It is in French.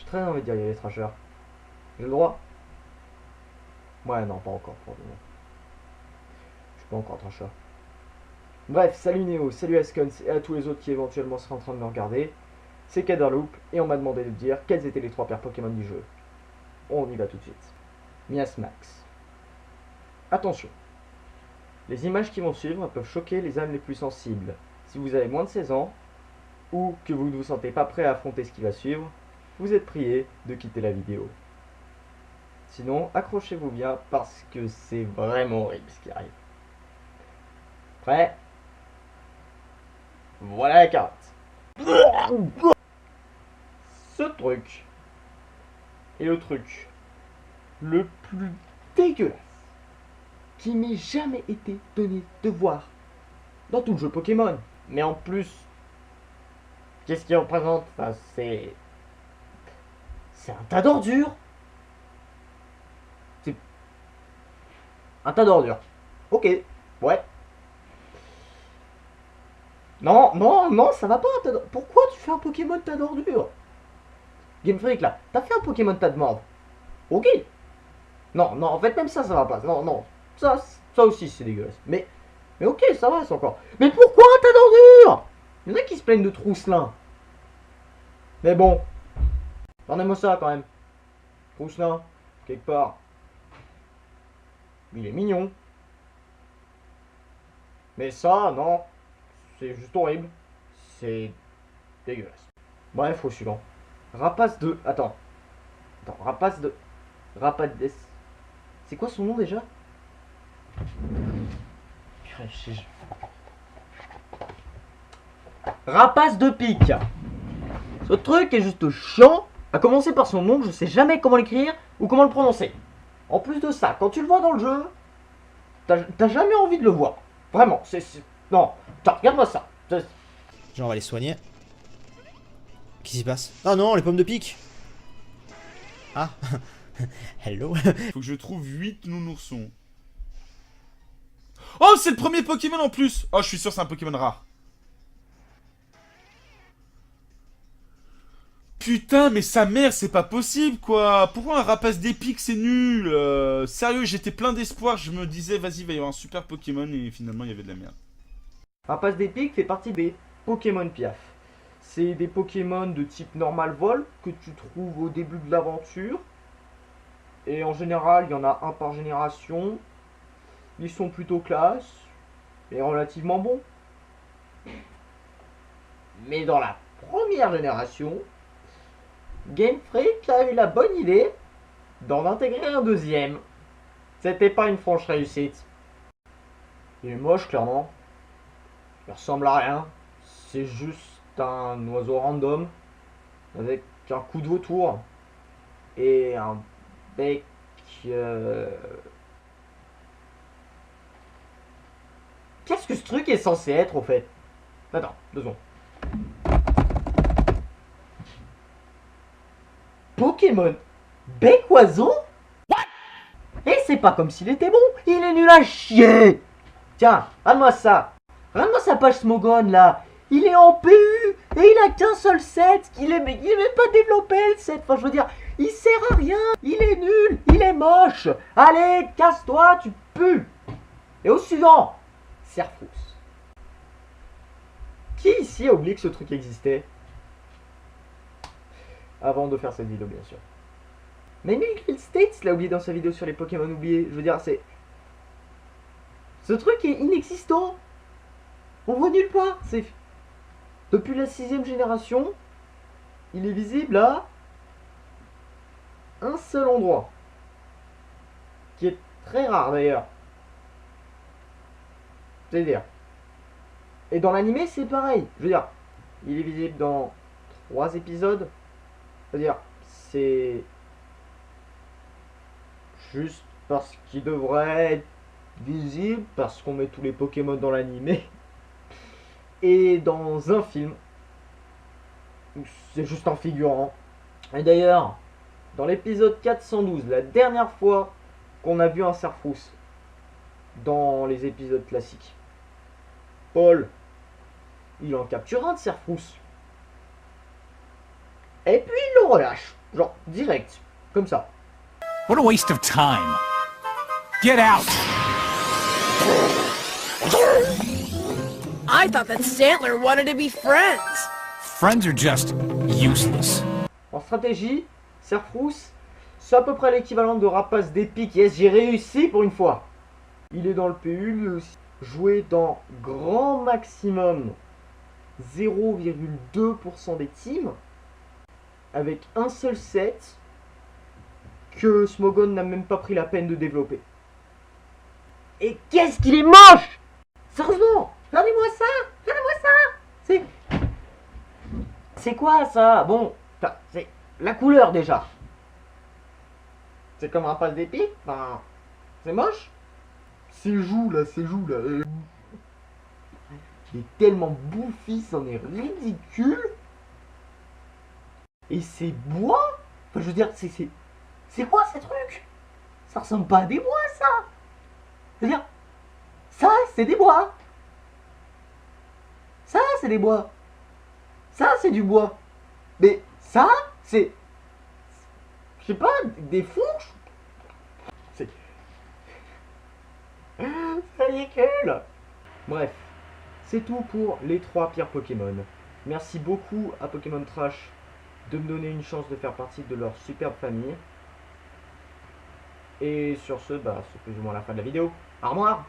très envie de dire les Thrashers. J'ai le droit? Ouais, non, pas encore pour le moment. Je suis pas encore Thrasher. Bref, salut Néo, salut Ascons et à tous les autres qui éventuellement seraient en train de me regarder. C'est Kaderloop et on m'a demandé de dire quels étaient les 3 paires Pokémon du jeu. On y va tout de suite. Miasmax. Attention, les images qui vont suivre peuvent choquer les âmes les plus sensibles. Si vous avez moins de 16 ans, ou que vous ne vous sentez pas prêt à affronter ce qui va suivre, vous êtes prié de quitter la vidéo. Sinon, accrochez-vous bien parce que c'est vraiment horrible ce qui arrive. Prêt? Voilà la carte. Ce truc est le truc le plus dégueulasse qui m'ait jamais été donné de voir dans tout le jeu Pokémon. Mais en plus, qu'est-ce qu'il représente? Enfin, c'est un tas d'ordures. C'est un tas d'ordures. Ok, ouais. Non, non, non, ça va pas. Pourquoi tu fais un Pokémon tas d'ordures? Game Freak là, t'as fait un Pokémon tas de merde. Ok. Non, non, en fait même ça va pas. Non, non. Ça aussi c'est dégueulasse. Mais ok, ça va, c'est encore. Mais pourquoi un tas d'ordures? Il y en a qui se plaignent de Trousselin. Mais bon. Regardez-moi ça quand même. Trousselin, quelque part. Il est mignon. Mais ça, non. C'est juste horrible. C'est dégueulasse. Bref, au suivant. Rapace de. Attends. Rapace de. Rapace. C'est quoi son nom déjà? Rapace de pique. Ce truc est juste chiant. À commencer par son nom, je sais jamais comment l'écrire ou comment le prononcer. En plus de ça, quand tu le vois dans le jeu, t'as jamais envie de le voir. Vraiment, non, regarde-moi ça. Genre, on va les soigner. Qu'est-ce qui se passe? Ah non, les pommes de pique. Ah. Hello. Faut que je trouve 8 nounoursons. Oh, c'est le premier Pokémon en plus. Oh, je suis sûr c'est un Pokémon rare. Putain, mais sa mère, c'est pas possible, quoi. Pourquoi un rapace d'épique, c'est nul? Sérieux, j'étais plein d'espoir. Je me disais, vas-y, il va y avoir un super Pokémon. Et finalement, il y avait de la merde. Rapace d'épique fait partie des Pokémon Piaf. C'est des Pokémon de type normal vol que tu trouves au début de l'aventure. Et en général, il y en a un par génération. Ils sont plutôt classe et relativement bons. Mais dans la première génération, Game Freak a eu la bonne idée d'en intégrer un deuxième. C'était pas une franche réussite. Il est moche, clairement. Il ressemble à rien. C'est juste un oiseau random avec un coup de vautour et un bec. Qu'est-ce que ce truc est censé être au fait? Attends, 2 secondes. Pokémon bec oiseau? Et c'est pas comme s'il était bon, il est nul à chier. Tiens, regarde-moi ça. Regarde-moi sa page Smogon là. Il est en PU et il a qu'un seul set. Il est même pas développé le set. Enfin, je veux dire, il sert à rien. Il est nul, il est moche. Allez, casse-toi, tu pues. Et au suivant, Serfrousse. Qui ici a oublié que ce truc existait? Avant de faire cette vidéo, bien sûr. Mais Milkfield States l'a oublié dans sa vidéo sur les Pokémon oubliés. Je veux dire, c'est... Ce truc est inexistant. On voit nulle part. C'est... Depuis la 6ème génération, il est visible à un seul endroit. Qui est très rare d'ailleurs. C'est-à-dire. Et dans l'animé, c'est pareil. Je veux dire, il est visible dans 3 épisodes. C'est-à-dire, c'est juste parce qu'il devrait être visible, parce qu'on met tous les Pokémon dans l'animé. Et dans un film, c'est juste un figurant. Et d'ailleurs, dans l'épisode 412, la dernière fois qu'on a vu un Serfrousse dans les épisodes classiques, Paul, il en capture un de Serfrousse. Et puis il le relâche. Genre, direct. Comme ça. What a waste of time. Get out! I thought that Santler wanted to be friends. Friends are just useless. En stratégie, Serfrousse, c'est à peu près l'équivalent de Rapace d'Epic. Yes, j'ai réussi pour une fois. Il est dans le PU, lui aussi. Joué dans grand maximum 0,2% des teams. Avec un seul set que Smogon n'a même pas pris la peine de développer. Et qu'est-ce qu'il est moche! Sérieusement, regardez-moi ça! Regardez-moi ça! C'est quoi ça? Bon, c'est la couleur déjà. C'est comme un passe d'épique, enfin, c'est moche. Ses joues là. Il est tellement bouffi, c'en est ridicule. Et c'est bois. Enfin, je veux dire, c'est quoi ces trucs? Ça ressemble pas à des bois, ça. C'est-à-dire, ça, c'est des bois. Ça, c'est des bois. Ça, c'est du bois. Mais ça, c'est... Je sais pas, des fourches. C'est ridicule. Bref, c'est tout pour les 3 pires Pokémon. Merci beaucoup à Pokémon Trash de me donner une chance de faire partie de leur superbe famille. Et sur ce, bah, c'est plus ou moins la fin de la vidéo. Au revoir.